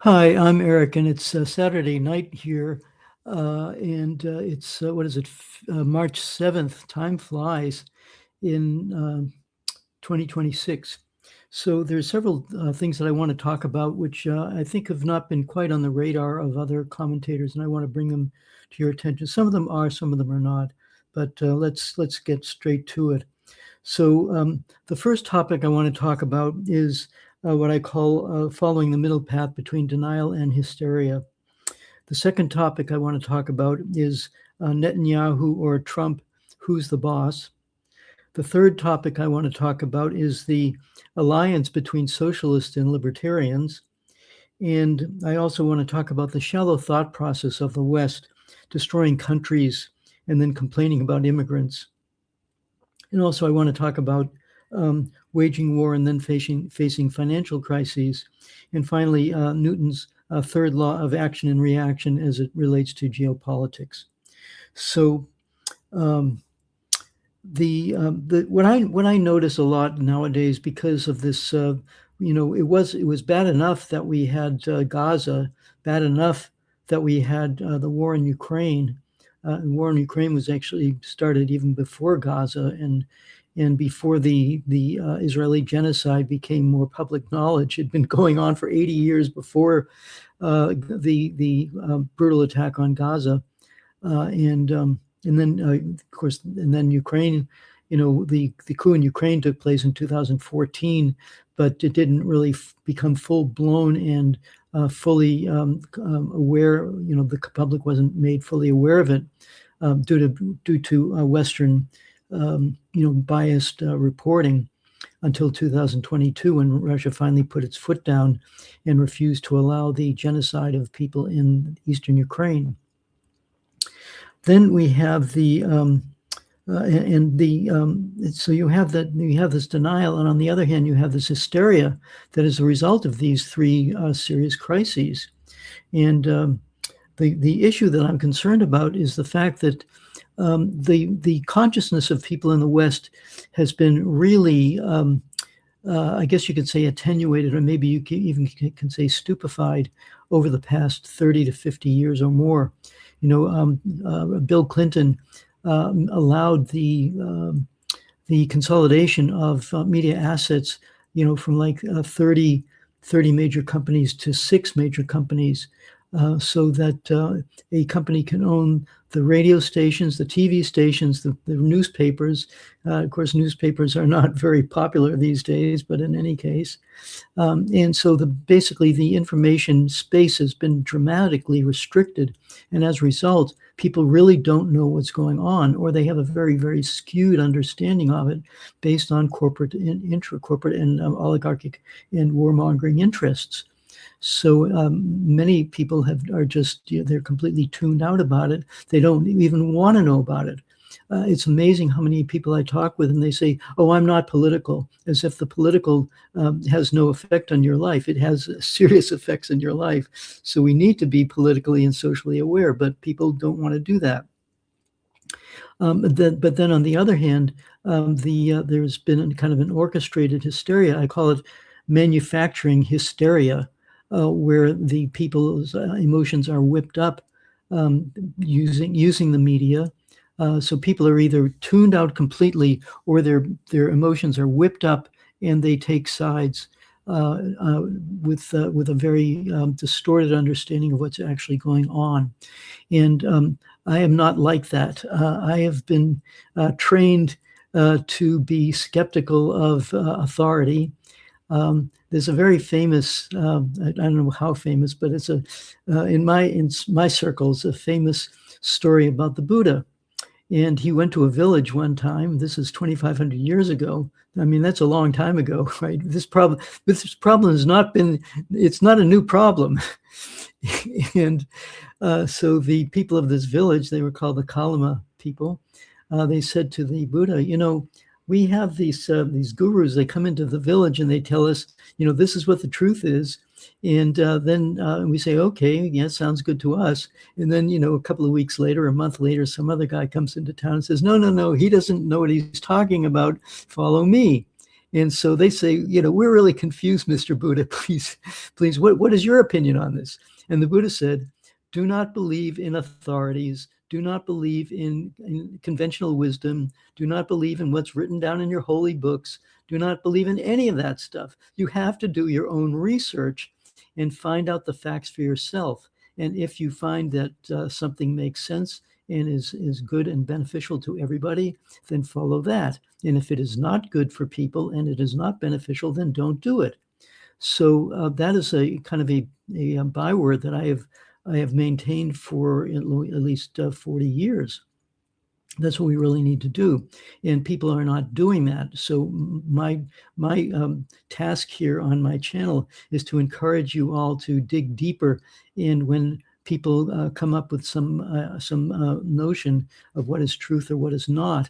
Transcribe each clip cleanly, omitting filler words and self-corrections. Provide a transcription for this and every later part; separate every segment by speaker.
Speaker 1: Hi, I'm Eric, and it's Saturday night here, and it's what is it, March 7th. Time flies in 2026. So there's several things that I want to talk about, which I think have not been quite on the radar of other commentators, and I want to bring them to your attention. Some of them are, some of them are not, but let's get straight to it. So the first topic I want to talk about is what I call following the middle path between denial and hysteria. The second topic I want to talk about is Netanyahu or Trump, who's the boss. The third topic I want to talk about is the alliance between socialists and libertarians. And I also want to talk about the shallow thought process of the West, destroying countries and then complaining about immigrants. And also I want to talk about waging war and then facing financial crises. And finally, Newton's third law of action and reaction as it relates to geopolitics. So what I notice a lot nowadays, because of this, it was bad enough that we had Gaza, bad enough that we had the war in Ukraine. The war in Ukraine was actually started even before Gaza and before the Israeli genocide became more public knowledge. It had been going on for 80 years before the brutal attack on Gaza, and then of course, and then Ukraine. The coup in Ukraine took place in 2014, but it didn't really become full blown and fully aware. The public wasn't made fully aware of it due to Western biased reporting until 2022, when Russia finally put its foot down and refused to allow the genocide of people in eastern Ukraine. Then we have so you have this denial, and on the other hand, you have this hysteria that is a result of these three serious crises. And the issue that I'm concerned about is the fact that the consciousness of people in the West has been really, I guess you could say, attenuated, or maybe you even can say stupefied over the past 30 to 50 years or more. Bill Clinton allowed the consolidation of media assets, from like 30 major companies to 6 major companies, so that a company can own the radio stations, the TV stations, the newspapers. Of course, newspapers are not very popular these days, but in any case. And so basically the information space has been dramatically restricted. And as a result, people really don't know what's going on, or they have a very, very skewed understanding of it based on corporate and intra-corporate and oligarchic and warmongering interests. So many people they're completely tuned out about it. They don't even want to know about it. It's amazing how many people I talk with, and they say, "Oh, I'm not political," as if the political has no effect on your life. It has serious effects in your life. So we need to be politically and socially aware, but people don't want to do that. But then on the other hand, there's been kind of an orchestrated hysteria. I call it manufacturing hysteria, where the people's emotions are whipped up using the media. So people are either tuned out completely, or their emotions are whipped up and they take sides with a very distorted understanding of what's actually going on. And I am not like that. I have been trained to be skeptical of authority. There's a very famous, I don't know how famous, but it's in my circles, a famous story about the Buddha. And he went to a village one time. This is 2,500 years ago. I mean, that's a long time ago, right? This problem has not been, it's not a new problem. And so the people of this village, they were called the Kalama people. They said to the Buddha, we have these gurus. They come into the village and they tell us, this is what the truth is. And then we say, okay, yeah, sounds good to us. And then, a couple of weeks later, a month later, some other guy comes into town and says, no, he doesn't know what he's talking about. Follow me. And so they say, we're really confused, Mr. Buddha. Please, what is your opinion on this? And the Buddha said, do not believe in authorities. Do not believe in conventional wisdom. Do not believe in what's written down in your holy books. Do not believe in any of that stuff. You have to do your own research and find out the facts for yourself. And if you find that something makes sense and is good and beneficial to everybody, then follow that. And if it is not good for people and it is not beneficial, then don't do it. So that is a kind of a byword that I have maintained for at least 40 years. That's what we really need to do, and people are not doing that. So my task here on my channel is to encourage you all to dig deeper. And when people come up with some notion of what is truth or what is not,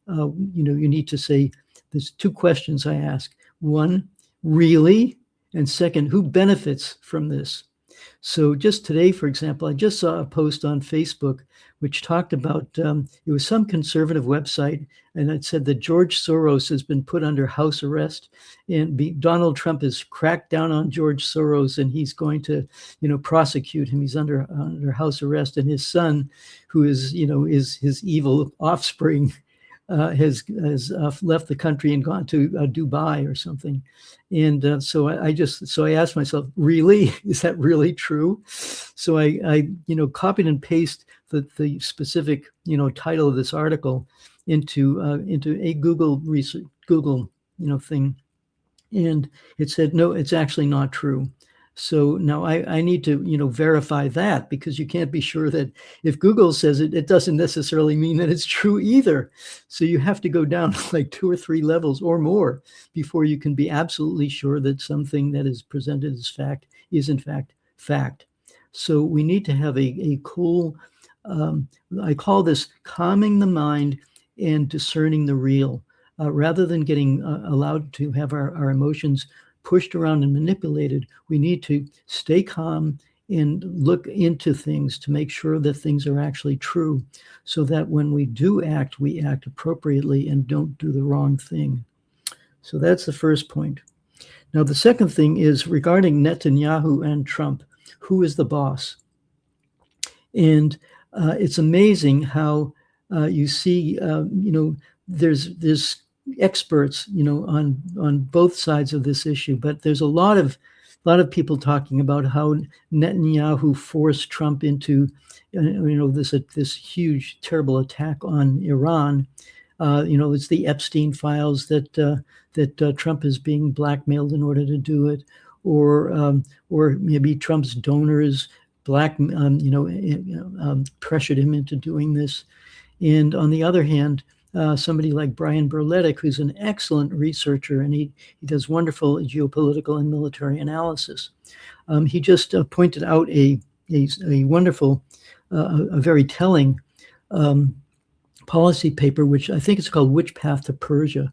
Speaker 1: you need to say, there's two questions I ask. One, really? And second, who benefits from this? So just today, for example, I just saw a post on Facebook which talked about, it was some conservative website, and it said that George Soros has been put under house arrest, and Donald Trump has cracked down on George Soros, and he's going to, prosecute him. He's under house arrest, and his son, who is his evil offspring, has left the country and gone to Dubai or something. And so I asked myself, really, is that really true? So I copied and pasted the specific title of this article into a Google thing, and it said, no, it's actually not true. So now I need to, verify that, because you can't be sure that if Google says it, it doesn't necessarily mean that it's true either. So you have to go down like 2 or 3 levels or more before you can be absolutely sure that something that is presented as fact is in fact fact. So we need to have a cool, I call this calming the mind and discerning the real, rather than getting allowed to have our emotions pushed around and manipulated. We need to stay calm and look into things to make sure that things are actually true, so that when we do act, we act appropriately and don't do the wrong thing. So that's the first point. Now, the second thing is regarding Netanyahu and Trump. Who is the boss? And it's amazing how you see, there's experts, on both sides of this issue, but there's a lot of people talking about how Netanyahu forced Trump into, this huge, terrible attack on Iran. It's the Epstein files that Trump is being blackmailed in order to do it, or maybe Trump's donors pressured him into doing this. And on the other hand, somebody like Brian Berletic, who's an excellent researcher, and he does wonderful geopolitical and military analysis. He just pointed out a wonderful, a very telling policy paper, which I think it's called "Which Path to Persia,"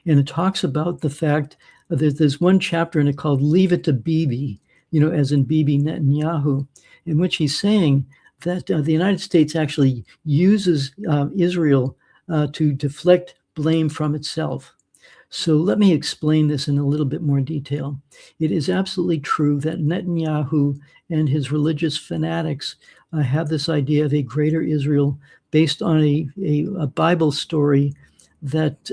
Speaker 1: and it talks about the fact that there's one chapter in it called "Leave It to Bibi," as in Bibi Netanyahu, in which he's saying that the United States actually uses Israel to deflect blame from itself. So let me explain this in a little bit more detail. It is absolutely true that Netanyahu and his religious fanatics have this idea of a greater Israel based on a Bible story that,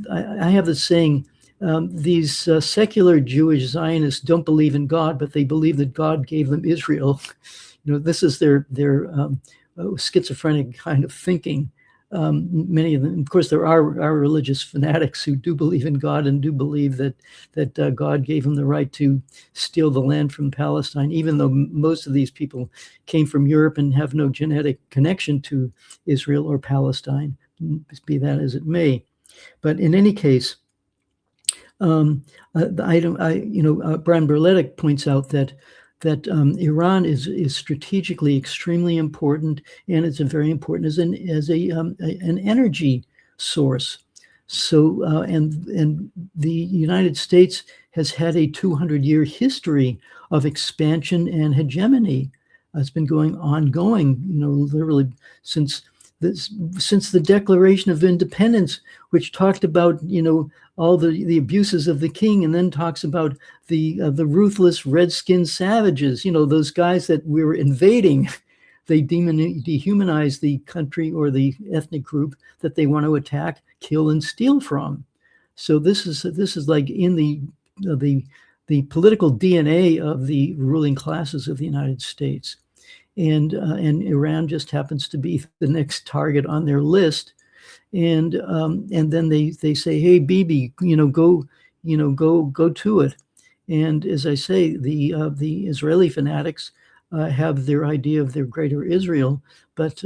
Speaker 1: I have this saying, these secular Jewish Zionists don't believe in God, but they believe that God gave them Israel. This is their schizophrenic kind of thinking. Many of them, of course, there are religious fanatics who do believe in God and do believe that God gave them the right to steal the land from Palestine, even though most of these people came from Europe and have no genetic connection to Israel or Palestine, be that as it may. But in any case, Brian Berletic points out that Iran is strategically extremely important, and it's very important as an energy source. So and the United States has had a 200-year history of expansion and hegemony. It's been ongoing, literally since since the Declaration of Independence, which talked about, all the abuses of the king, and then talks about the ruthless redskin savages, those guys that we were invading. They dehumanize the country or the ethnic group that they want to attack, kill, and steal from. So this is like in the political DNA of the ruling classes of the United States. And Iran just happens to be the next target on their list. And then they say, hey, Bibi, go to it. And as I say, the Israeli fanatics have their idea of their greater Israel, but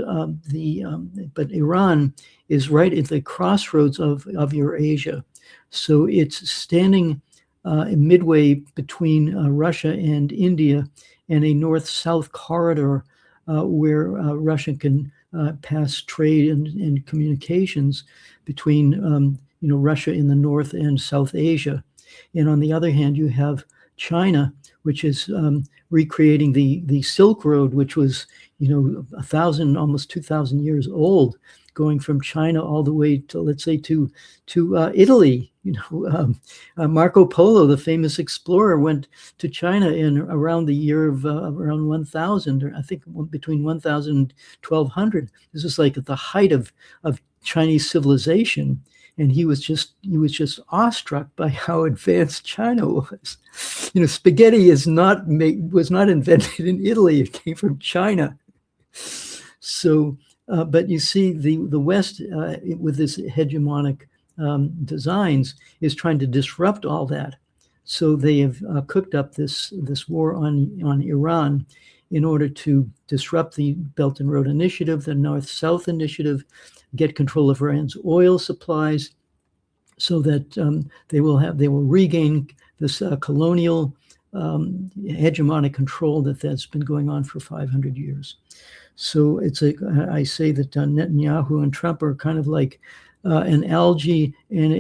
Speaker 1: Iran is right at the crossroads of Eurasia. So it's standing midway between Russia and India, and a north-south corridor where Russia can pass trade and communications between Russia in the north and South Asia. And on the other hand, you have China, which is recreating the Silk Road, which was 1,000, almost 2,000 years old, going from China all the way to, let's say, to Italy. Marco Polo, the famous explorer, went to China in around the year of around 1,000, or I think between 1,000 and 1,200. This is like at the height of Chinese civilization, and he was just awestruck by how advanced China was. Spaghetti was not invented in Italy; it came from China. So, but you see, the West with this hegemonic designs is trying to disrupt all that. So they have cooked up this war on Iran in order to disrupt the Belt and Road Initiative, the North-South Initiative, get control of Iran's oil supplies, so that they will regain this colonial hegemonic control that's been going on for 500 years. So I say that Netanyahu and Trump are kind of like an algae and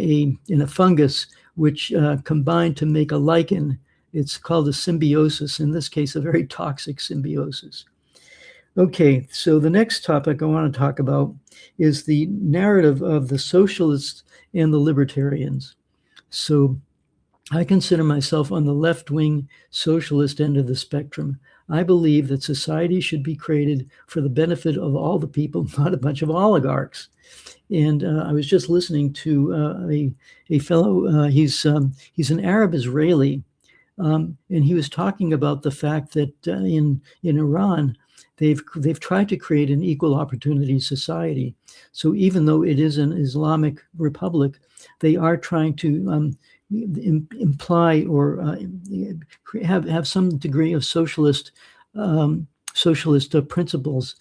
Speaker 1: a fungus, which combine to make a lichen. It's called a symbiosis, in this case, a very toxic symbiosis. Okay, so the next topic I want to talk about is the narrative of the socialists and the libertarians. So I consider myself on the left-wing socialist end of the spectrum. I believe that society should be created for the benefit of all the people, not a bunch of oligarchs. And I was just listening to a fellow, he's an Arab Israeli, and he was talking about the fact that in Iran, they've tried to create an equal opportunity society. So even though it is an Islamic republic, they are trying to imply or have some degree of socialist principles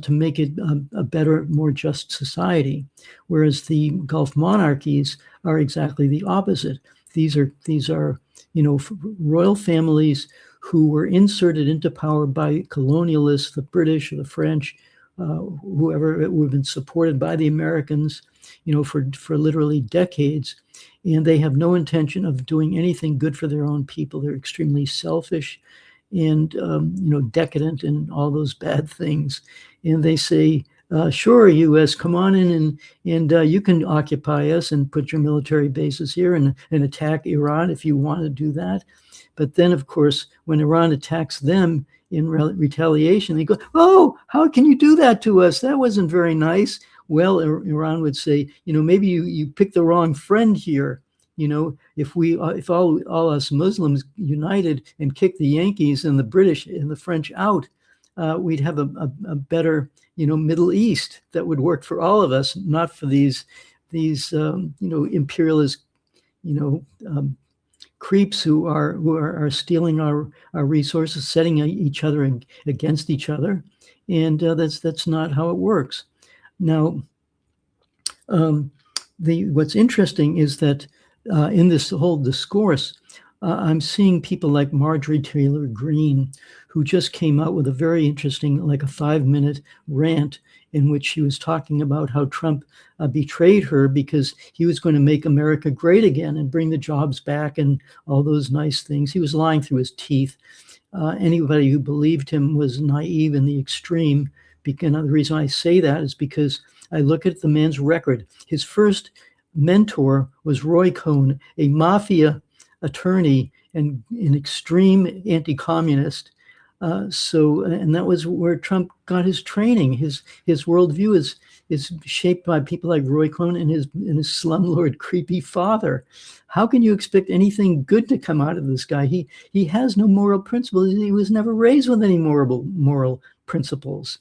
Speaker 1: to make it a better, more just society. Whereas the Gulf monarchies are exactly the opposite. These are royal families who were inserted into power by colonialists, the British or the French, whoever, who have been supported by the Americans, for literally decades. And they have no intention of doing anything good for their own people. They're extremely selfish and decadent and all those bad things. And they say, sure, U.S., come on in and you can occupy us and put your military bases here and attack Iran if you want to do that. But then, of course, when Iran attacks them in retaliation, they go, oh, how can you do that to us? That wasn't very nice. Well, Iran would say, maybe you picked the wrong friend here. If all us Muslims united and kicked the Yankees and the British and the French out, we'd have a better, Middle East that would work for all of us, not for these imperialist, creeps who are stealing our resources, setting each other against each other, and that's not how it works. Now, what's interesting is that in this whole discourse, I'm seeing people like Marjorie Taylor Greene, who just came out with a very interesting, like a 5-minute rant in which she was talking about how Trump betrayed her because he was going to make America great again and bring the jobs back and all those nice things. He was lying through his teeth. Anybody who believed him was naive in the extreme, And the reason I say that is because I look at the man's record. His first mentor was Roy Cohn, a mafia attorney and an extreme anti-communist. And that was where Trump got his training. His worldview is shaped by people like Roy Cohn and his slumlord creepy father. How can you expect anything good to come out of this guy? He has no moral principles. He was never raised with any moral principles.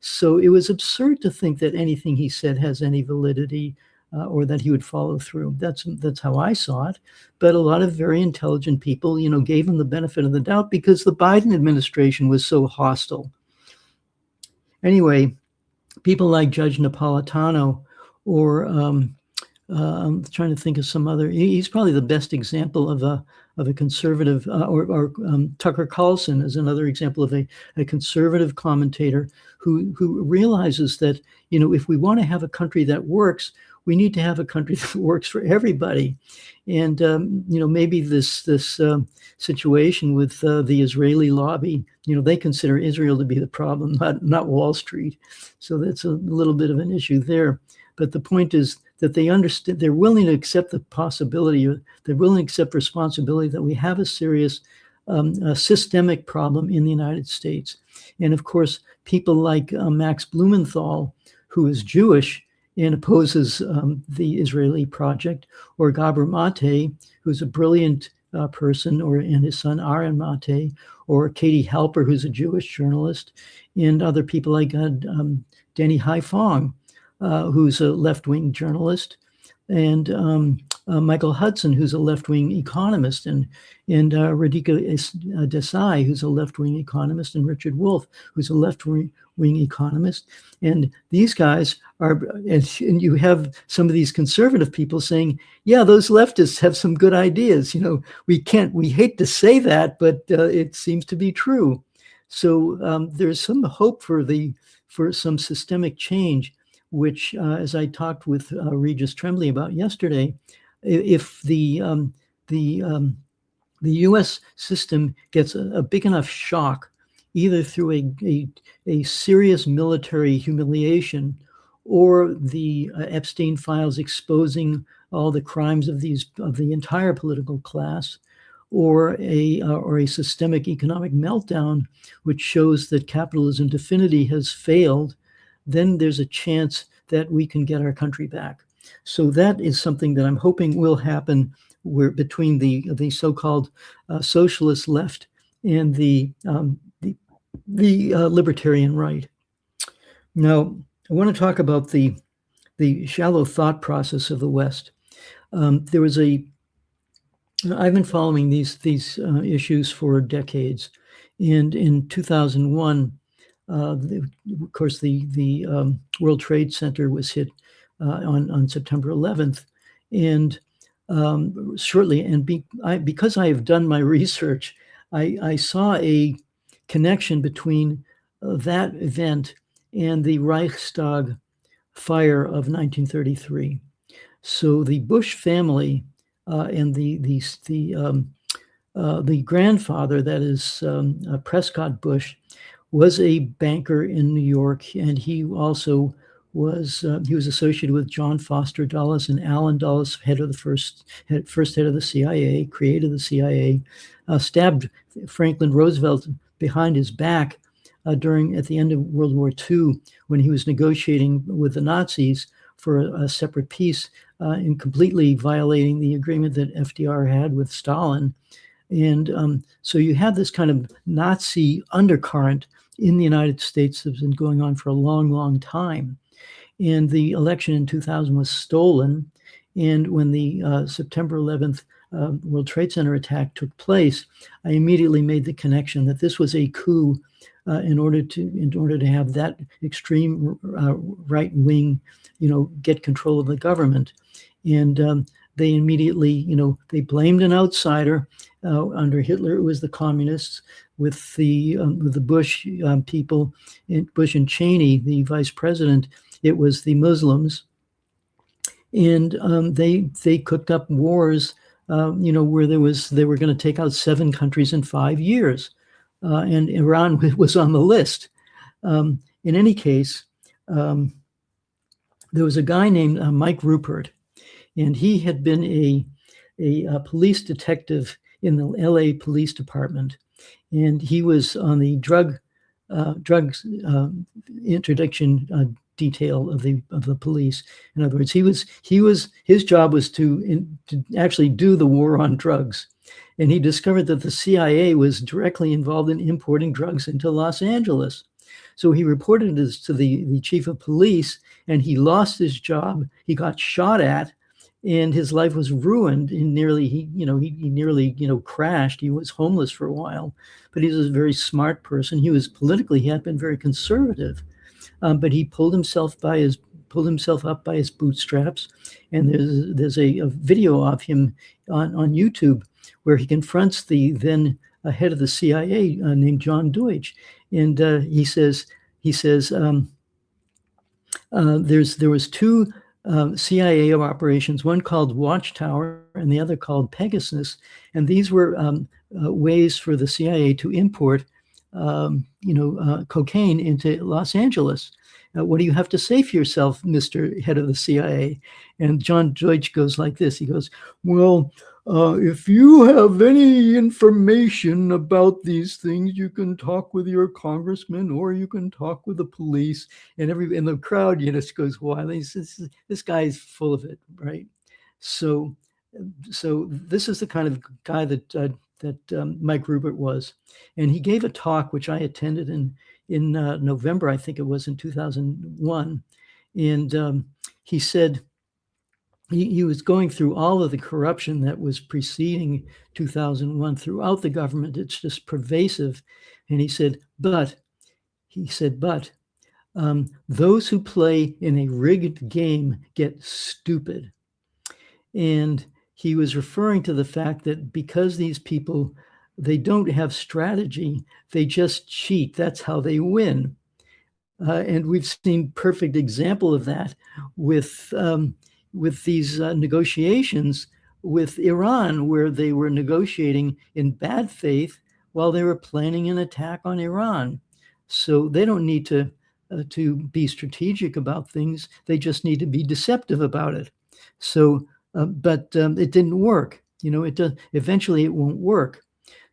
Speaker 1: So it was absurd to think that anything he said has any validity or that he would follow through. That's how I saw it. But a lot of very intelligent people, gave him the benefit of the doubt because the Biden administration was so hostile. Anyway, people like Judge Napolitano, or I'm trying to think of some other. He's probably the best example of a conservative, or Tucker Carlson is another example of a conservative commentator who realizes that if we want to have a country that works, we need to have a country that works for everybody. And maybe this situation with the Israeli lobby, they consider Israel to be the problem, not Wall Street. So that's a little bit of an issue there. But the point is that they understand, they're willing to accept the possibility, they're willing to accept responsibility that we have a serious systemic problem in the United States. And of course, people like Max Blumenthal, who is Jewish and opposes the Israeli project, or Gabor Mate, who's a brilliant person, and his son Aaron Mate, or Katie Halper, who's a Jewish journalist, and other people like Danny Haifong, who's a left-wing journalist, and Michael Hudson, who's a left-wing economist, and Radhika Desai, who's a left-wing economist, and Richard Wolff, who's a left-wing economist. And these guys are, and you have some of these conservative people saying, yeah, those leftists have some good ideas. We hate to say that, but it seems to be true. So there's some hope for some systemic change, which, as I talked with Regis Tremblay about yesterday, if the U.S. system gets a big enough shock, either through a serious military humiliation, or the Epstein files exposing all the crimes of the entire political class, or a systemic economic meltdown, which shows that capitalism definitely has failed, then there's a chance that we can get our country back. So that is something that I'm hoping will happen, where between the so-called socialist left and the libertarian right. Now, I want to talk about the shallow thought process of the West. I've been following these issues for decades, and in 2001. Of course, the World Trade Center was hit on September 11th, and shortly, and because I have done my research, I saw a connection between that event and the Reichstag fire of 1933. So the Bush family and the grandfather, that is Prescott Bush, was a banker in New York, and he also was associated with John Foster Dulles and Allen Dulles, first head of the CIA, created the CIA, stabbed Franklin Roosevelt behind his back at the end of World War II, when he was negotiating with the Nazis for a separate peace, and completely violating the agreement that FDR had with Stalin. And so you have this kind of Nazi undercurrent in the United States that's been going on for a long, long time. And the election in 2000 was stolen. And when the September 11th World Trade Center attack took place, I immediately made the connection that this was a coup in order to have that extreme right wing, get control of the government. And they immediately, they blamed an outsider. Under Hitler, it was the communists. With the Bush people, Bush and Cheney, the vice president, it was the Muslims. And they cooked up wars, where they were going to take out 7 countries in 5 years, and Iran was on the list. And in any case, there was a guy named Mike Rupert, and he had been a police detective in the LA Police Department, and he was on the drugs interdiction detail of the police. In other words, his job was to actually do the war on drugs, and he discovered that the CIA was directly involved in importing drugs into Los Angeles. So he reported this to the chief of police, and he lost his job. He got shot at, and his life was ruined. And he nearly crashed. He was homeless for a while, but he was a very smart person. He had been very conservative, but he pulled himself up by his bootstraps. And there's a video of him on YouTube where he confronts the then head of the CIA named John Deutsch, and he says there was two CIA operations, one called Watchtower and the other called Pegasus, and these were ways for the CIA to import cocaine into Los Angeles. What do you have to say for yourself, Mr. Head of the CIA? And John Deutsch goes like this. He goes, well, if you have any information about these things, you can talk with your congressman or you can talk with the police. And the crowd, just goes wild. This guy is full of it, right? So this is the kind of guy that Mike Rupert was. And he gave a talk, which I attended in November, I think it was in 2001. And he said, he was going through all of the corruption that was preceding 2001 throughout the government. It's just pervasive. And he said, but those who play in a rigged game get stupid. And he was referring to the fact that because these people, they don't have strategy, they just cheat. That's how they win. And we've seen perfect example of that with these negotiations with Iran, where they were negotiating in bad faith while they were planning an attack on Iran. So they don't need to be strategic about things. They just need to be deceptive about it. So, but it didn't work. Eventually it won't work.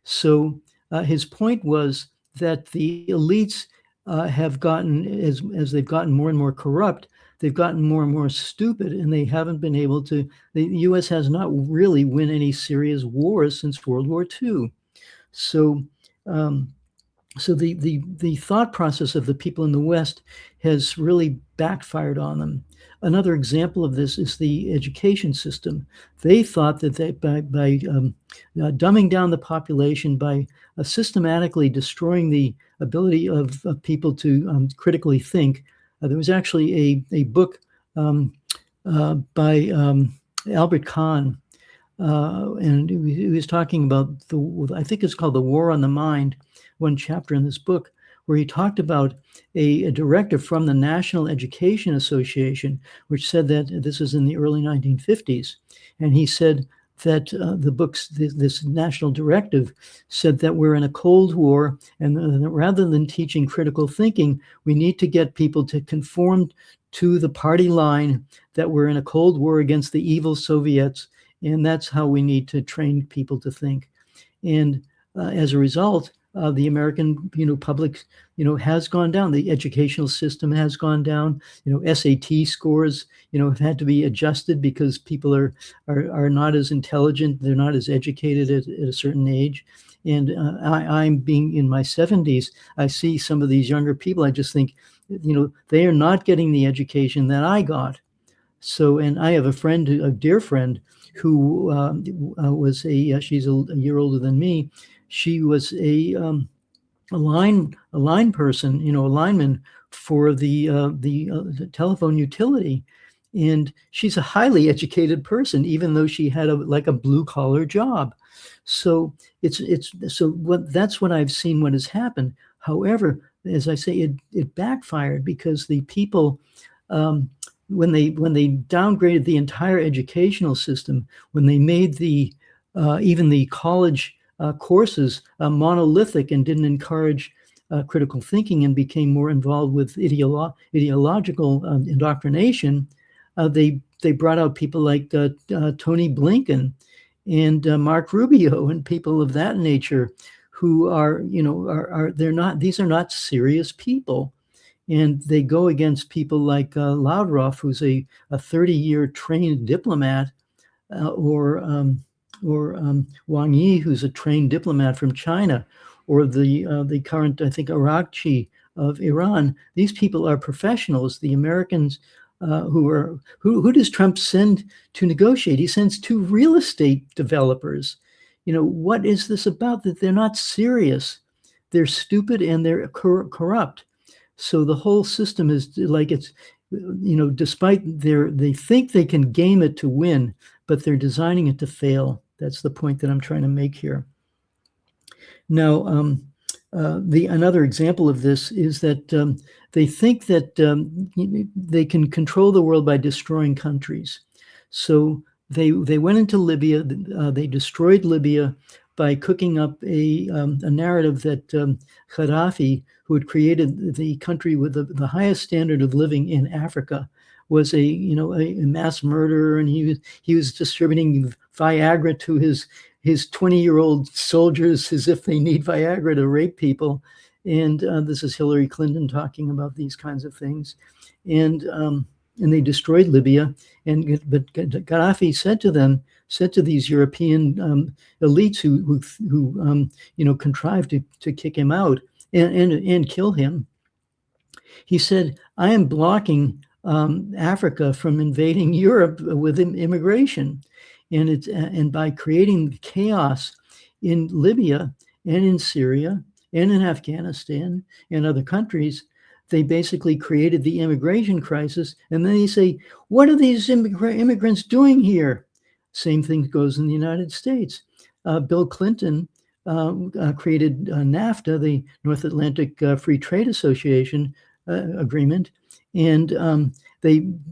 Speaker 1: So his point was that the elites have gotten, as they've gotten more and more corrupt, they've gotten more and more stupid, and they haven't been able to. The U.S. has not really won any serious wars since World War II. So, the thought process of the people in the West has really backfired on them. Another example of this is the education system. They thought that by dumbing down the population, by systematically destroying the ability of people to critically think. There was actually a book by Albert Kahn, and he was talking about I think it's called The War on the Mind, one chapter in this book, where he talked about a directive from the National Education Association, which said that this is in the early 1950s. And he said that this national directive said that we're in a Cold War, and rather than teaching critical thinking, we need to get people to conform to the party line that we're in a Cold War against the evil Soviets, and that's how we need to train people to think. And as a result, the American, public, has gone down. The educational system has gone down. SAT scores, have had to be adjusted because people are not as intelligent. They're not as educated at a certain age. And I'm being in my 70s. I see some of these younger people. I just think, they are not getting the education that I got. So, and I have a dear friend, who was she's a year older than me. She was a line person, a lineman for the telephone utility, and she's a highly educated person, even though she had a blue collar job. So that's what I've seen. What has happened. However, as I say, it backfired because the people. When they downgraded the entire educational system, when they made even the college courses monolithic and didn't encourage critical thinking and became more involved with ideological indoctrination, they brought out people like Tony Blinken and Mark Rubio and people of that nature, who are these are not serious people. And they go against people like Lavrov, who's a 30-year trained diplomat, or Wang Yi, who's a trained diplomat from China, or the current, I think, Arakchi of Iran. These people are professionals. The Americans, who does Trump send to negotiate? He sends two real estate developers. What is this about? That they're not serious. They're stupid and they're corrupt. So the whole system is like despite they think they can game it to win, but they're designing it to fail. That's the point that I'm trying to make here. Now, another example of this is that they think that they can control the world by destroying countries. So they went into Libya. They destroyed Libya by cooking up a narrative that Gaddafi, who had created the country with the highest standard of living in Africa, was a mass murderer, and he was distributing Viagra to his 20-year-old soldiers as if they need Viagra to rape people. And this is Hillary Clinton talking about these kinds of things. And they destroyed Libya. But Gaddafi said to these European elites who contrived to kick him out and kill him, he said, "I am blocking Africa from invading Europe with immigration." And by creating chaos in Libya and in Syria and in Afghanistan and other countries, they basically created the immigration crisis. And then they say, what are these immigrants doing here? Same thing goes in the United States. Bill Clinton created NAFTA, the North Atlantic Free Trade Association agreement. And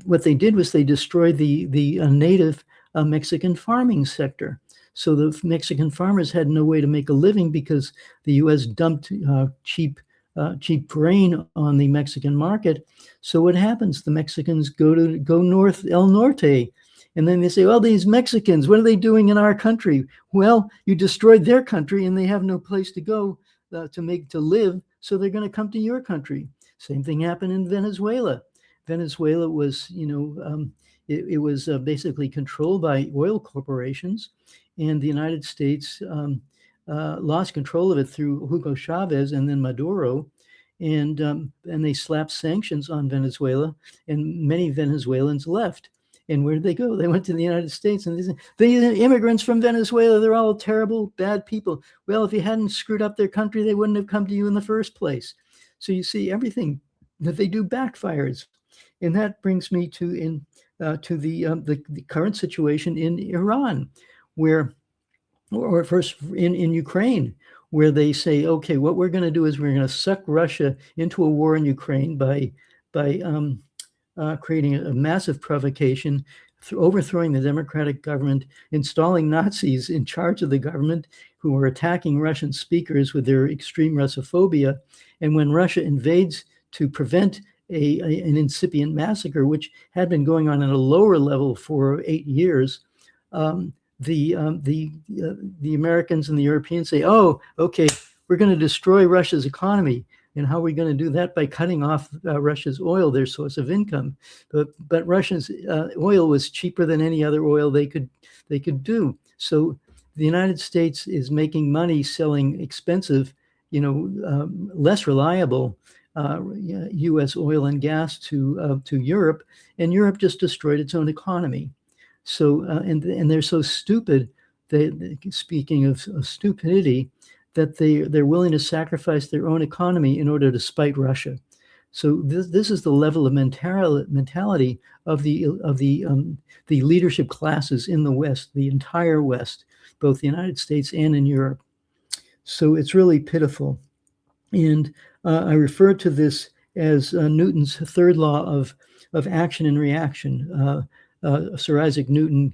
Speaker 1: what they did was they destroyed the native Mexican farming sector. So the Mexican farmers had no way to make a living because the U.S. dumped cheap grain on the Mexican market. So what happens? The Mexicans go north, El Norte, and then they say, "Well, these Mexicans, what are they doing in our country?" Well, you destroyed their country, and they have no place to go to live, so they're going to come to your country. Same thing happened in Venezuela. Venezuela was, it was basically controlled by oil corporations, and the United States lost control of it through Hugo Chavez and then Maduro, and they slapped sanctions on Venezuela, and many Venezuelans left. And where did they go? They went to the United States, and they said, the immigrants from Venezuela, they're all terrible, bad people. Well, if you hadn't screwed up their country, they wouldn't have come to you in the first place. So you see, everything that they do backfires. And that brings me to the current situation in Iran, or first in Ukraine, where they say, okay, what we're going to do is we're going to suck Russia into a war in Ukraine by creating a massive provocation, overthrowing the democratic government, installing Nazis in charge of the government who are attacking Russian speakers with their extreme Russophobia. And when Russia invades to prevent an incipient massacre, which had been going on at a lower level for 8 years, the Americans and the Europeans say, "Oh, okay, we're going to destroy Russia's economy. And how are we going to do that? By cutting off Russia's oil, their source of income." But Russia's oil was cheaper than any other oil they could do. So the United States is making money selling expensive, less reliable U.S. oil and gas to Europe, and Europe just destroyed its own economy. So and they're so stupid. Speaking of stupidity, that they're willing to sacrifice their own economy in order to spite Russia. So this is the level of mentality of the leadership classes in the West, the entire West, both the United States and in Europe. So it's really pitiful. And I refer to this as Newton's third law of action and reaction. Sir Isaac Newton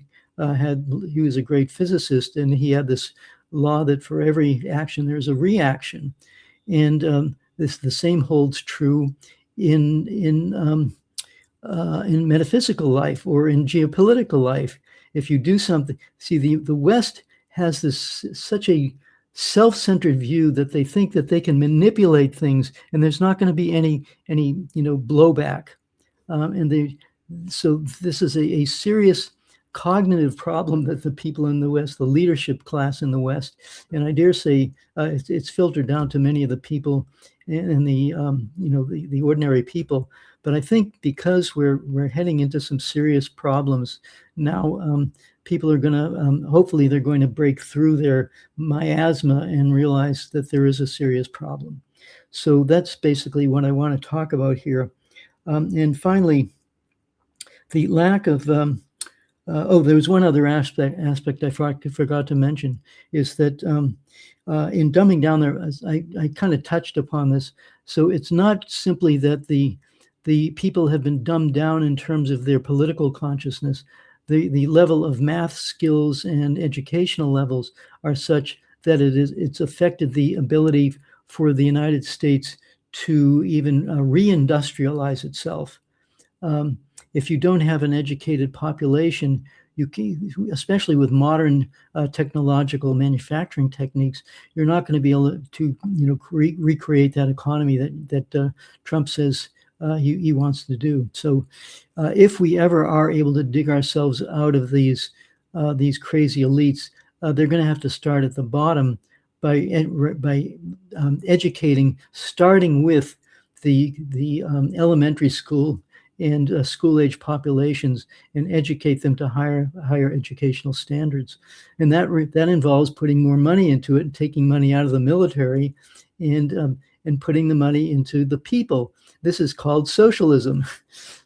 Speaker 1: he was a great physicist, and he had this law that for every action there's a reaction. And the same holds true in metaphysical life or in geopolitical life. If you do something, see, the West has such a self-centered view that they think that they can manipulate things, and there's not going to be any blowback. So this is a serious cognitive problem that the people in the West, the leadership class in the West, and I dare say it's filtered down to many of the people and the ordinary people. But I think because we're heading into some serious problems now, people are going to hopefully they're going to break through their miasma and realize that there is a serious problem. So that's basically what I want to talk about here. And finally, the lack of there was one other aspect I forgot to mention, is that in dumbing down there, I kind of touched upon this. So it's not simply that the people have been dumbed down in terms of their political consciousness. The level of math skills and educational levels are such that it's affected the ability for the United States to even reindustrialize itself. If you don't have an educated population, you can, especially with modern technological manufacturing techniques, you're not going to be able to recreate that economy that Trump says he wants to do. So if we ever are able to dig ourselves out of these crazy elites, they're going to have to start at the bottom by educating, starting with the elementary school and school-age populations, and educate them to higher educational standards. And that involves putting more money into it and taking money out of the military and putting the money into the people. This is called socialism.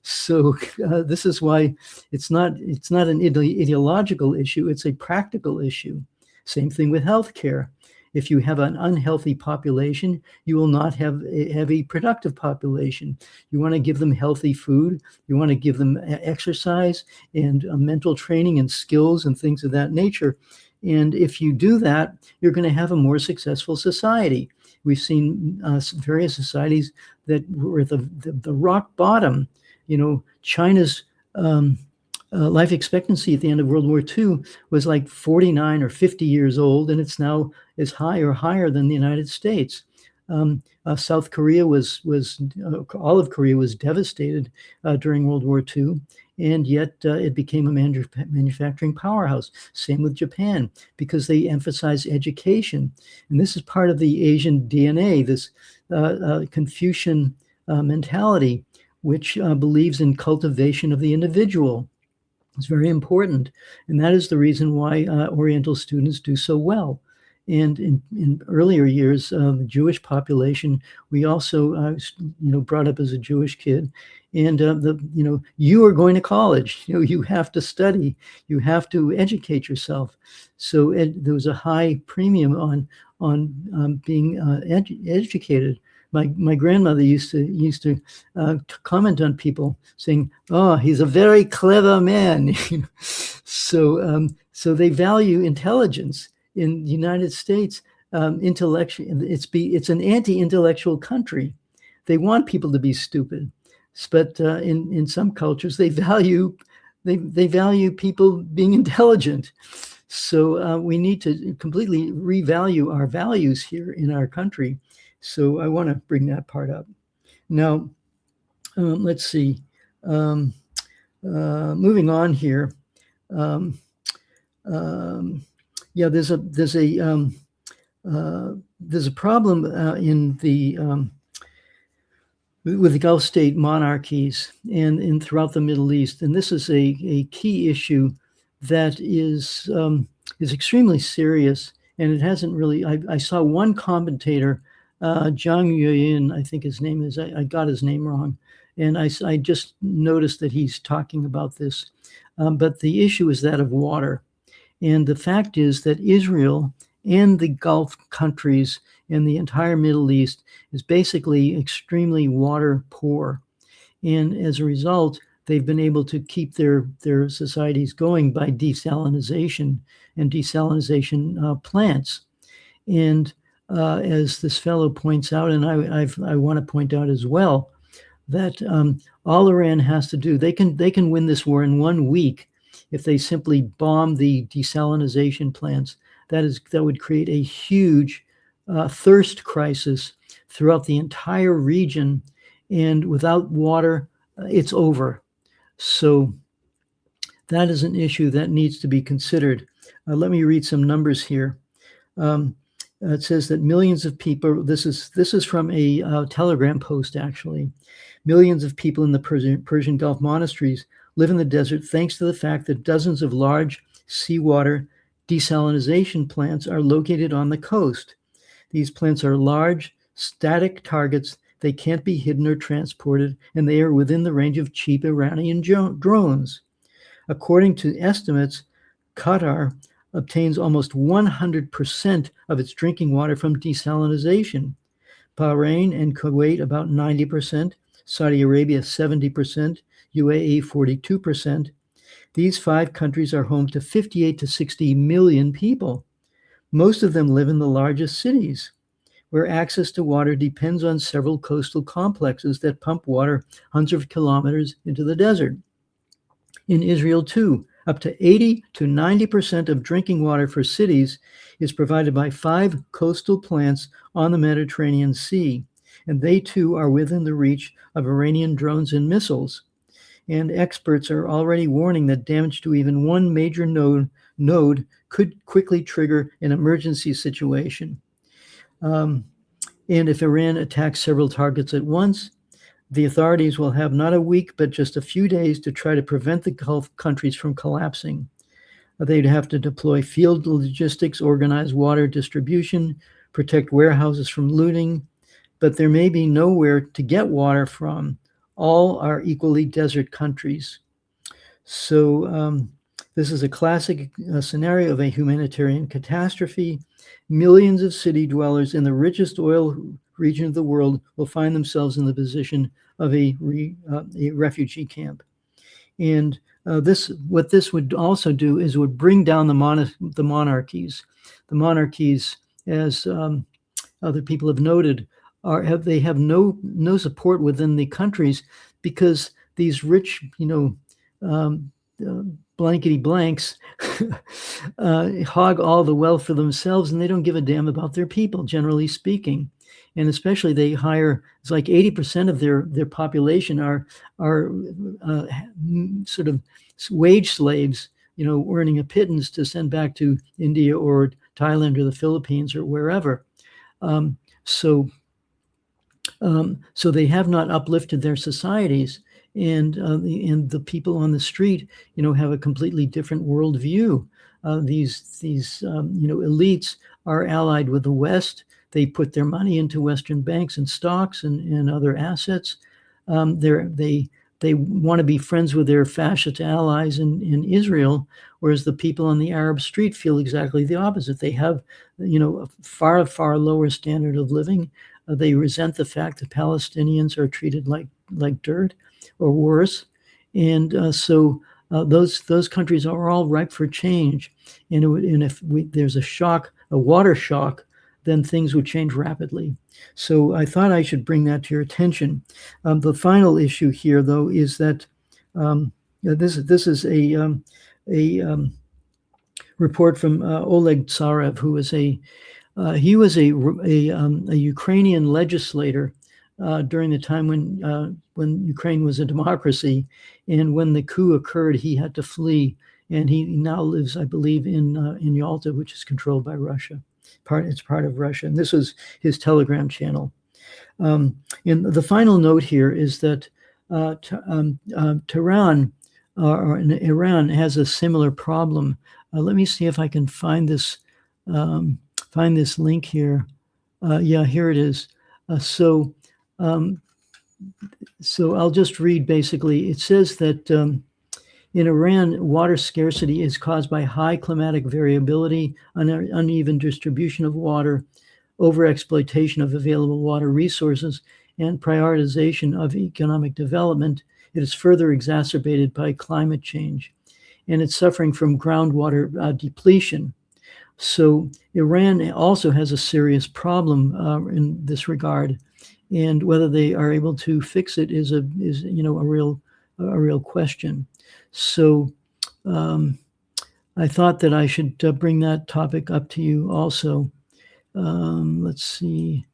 Speaker 1: So this is why it's not an ideological issue, it's a practical issue. Same thing with healthcare. If you have an unhealthy population, you will not have a productive population. You want to give them healthy food. You want to give them exercise and mental training and skills and things of that nature. And if you do that, you're going to have a more successful society. We've seen various societies that were at the rock bottom. China's life expectancy at the end of World War II was like 49 or 50 years old, and it's now as high or higher than the United States. South Korea all of Korea was devastated during World War II, and yet it became a manufacturing powerhouse. Same with Japan, because they emphasize education. And this is part of the Asian DNA, this Confucian mentality, which believes in cultivation of the individual. It's very important. And that is the reason why Oriental students do so well. And in earlier years, the Jewish population, we also, brought up as a Jewish kid, and you are going to college. You have to study. You have to educate yourself. So there was a high premium on being educated. My grandmother used to comment on people saying, "Oh, he's a very clever man." So they value intelligence. In the United States, it's an anti-intellectual country. They want people to be stupid, but in some cultures they value people being intelligent. So we need to completely revalue our values here in our country. So I want to bring that part up. Now, let's see. Moving on here. There's a problem with the Gulf state monarchies and throughout the Middle East, and this is a key issue that is extremely serious, and it hasn't really. I saw one commentator, Zhang Yuyin, I think his name is. I got his name wrong, and I just noticed that he's talking about this, but the issue is that of water. And the fact is that Israel and the Gulf countries and the entire Middle East is basically extremely water poor. And as a result, they've been able to keep their societies going by desalination and desalination plants. And as this fellow points out, and I want to point out as well, that all Iran has to do, they can win this war in 1 week if they simply bomb the desalination plants. That would create a huge thirst crisis throughout the entire region, and without water, it's over. So that is an issue that needs to be considered. Let me read some numbers here. It says that millions of people, this is from a Telegram post actually, millions of people in the Persian Gulf monasteries live in the desert thanks to the fact that dozens of large seawater desalination plants are located on the coast. These plants are large, static targets. They can't be hidden or transported, and they are within the range of cheap Iranian drones. According to estimates, Qatar obtains almost 100% of its drinking water from desalination. Bahrain and Kuwait about 90%, Saudi Arabia 70%, UAE 42%. These 5 countries are home to 58 to 60 million people. Most of them live in the largest cities, where access to water depends on several coastal complexes that pump water hundreds of kilometers into the desert. In Israel, too, up to 80 to 90% of drinking water for cities is provided by 5 coastal plants on the Mediterranean Sea, and they too are within the reach of Iranian drones and missiles. And experts are already warning that damage to even one major node could quickly trigger an emergency situation. And if Iran attacks several targets at once, the authorities will have not a week, but just a few days to try to prevent the Gulf countries from collapsing. They'd have to deploy field logistics, organize water distribution, protect warehouses from looting, but there may be nowhere to get water from. All are equally desert countries. So this is a classic scenario of a humanitarian catastrophe. Millions of city dwellers in the richest oil region of the world will find themselves in the position of a refugee camp. And what this would also do is would bring down the monarchies. The monarchies, as other people have noted, they have no support within the countries, because these rich, blankety blanks hog all the wealth for themselves, and they don't give a damn about their people, generally speaking. And especially they hire, it's like 80% of their population are sort of wage slaves, earning a pittance to send back to India or Thailand or the Philippines or wherever. So they have not uplifted their societies, and the people on the street, have a completely different worldview. These elites are allied with the West. They put their money into Western banks and stocks and other assets. They want to be friends with their fascist allies in Israel, whereas the people on the Arab street feel exactly the opposite. They have, a far, far lower standard of living. They resent the fact that Palestinians are treated like dirt or worse. And so those countries are all ripe for change. And if there's a water shock, then things would change rapidly. So I thought I should bring that to your attention. The final issue here, though, is that this is a report from Oleg Tsarev, who was a Ukrainian legislator during the time when Ukraine was a democracy, and when the coup occurred, he had to flee, and he now lives, I believe, in Yalta, which is controlled by Russia. It's part of Russia, and this was his Telegram channel. And the final note here is that Tehran or Iran has a similar problem. Let me see if I can find this link here. Yeah, here it is. So I'll just read. Basically, it says that in Iran, water scarcity is caused by high climatic variability, uneven distribution of water, overexploitation of available water resources, and prioritization of economic development. It is further exacerbated by climate change, and it's suffering from groundwater depletion. So Iran also has a serious problem in this regard, and whether they are able to fix it is a real question. So I thought that I should bring that topic up to you also. Let's see,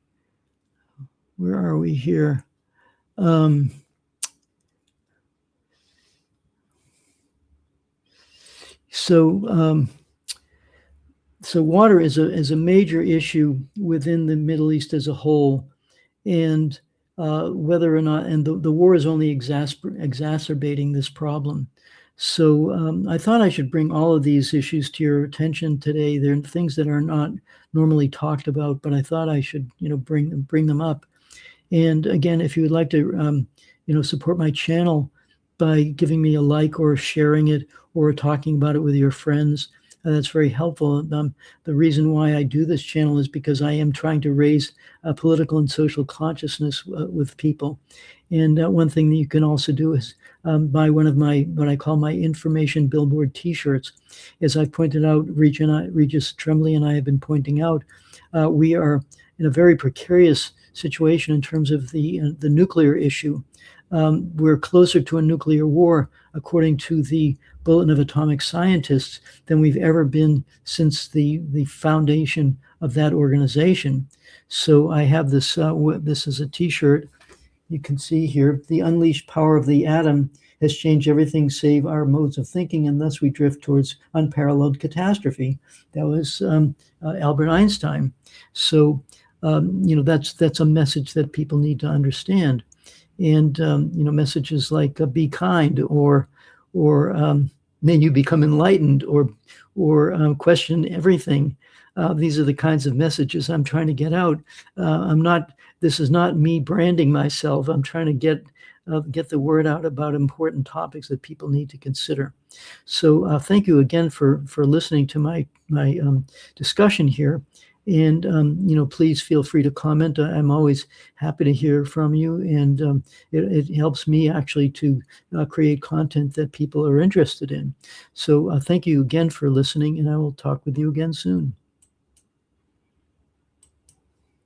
Speaker 1: where are we here? So water is a major issue within the Middle East as a whole, and whether or not, and the war is only exacerbating this problem. So I thought I should bring all of these issues to your attention today. They're things that are not normally talked about, but I thought I should, bring them up. And again, if you would like to, support my channel by giving me a like or sharing it or talking about it with your friends, that's very helpful. The reason why I do this channel is because I am trying to raise political and social consciousness with people. And one thing that you can also do is buy one of my, what I call my information billboard t-shirts. As I've pointed out, Regis Tremblay and I have been pointing out, we are in a very precarious situation in terms of the nuclear issue. We're closer to a nuclear war, according to the Bulletin of Atomic Scientists, than we've ever been since the foundation of that organization. So I have this, this is a t-shirt. You can see here, the unleashed power of the atom has changed everything save our modes of thinking, and thus we drift towards unparalleled catastrophe. That was Albert Einstein. So, that's a message that people need to understand. And, messages like be kind, or may you become enlightened, or question everything. These are the kinds of messages I'm trying to get out. This is not me branding myself. I'm trying to get the word out about important topics that people need to consider. So thank you again for listening to my discussion here. And, please feel free to comment. I'm always happy to hear from you. And it helps me actually to create content that people are interested in. So thank you again for listening, and I will talk with you again soon.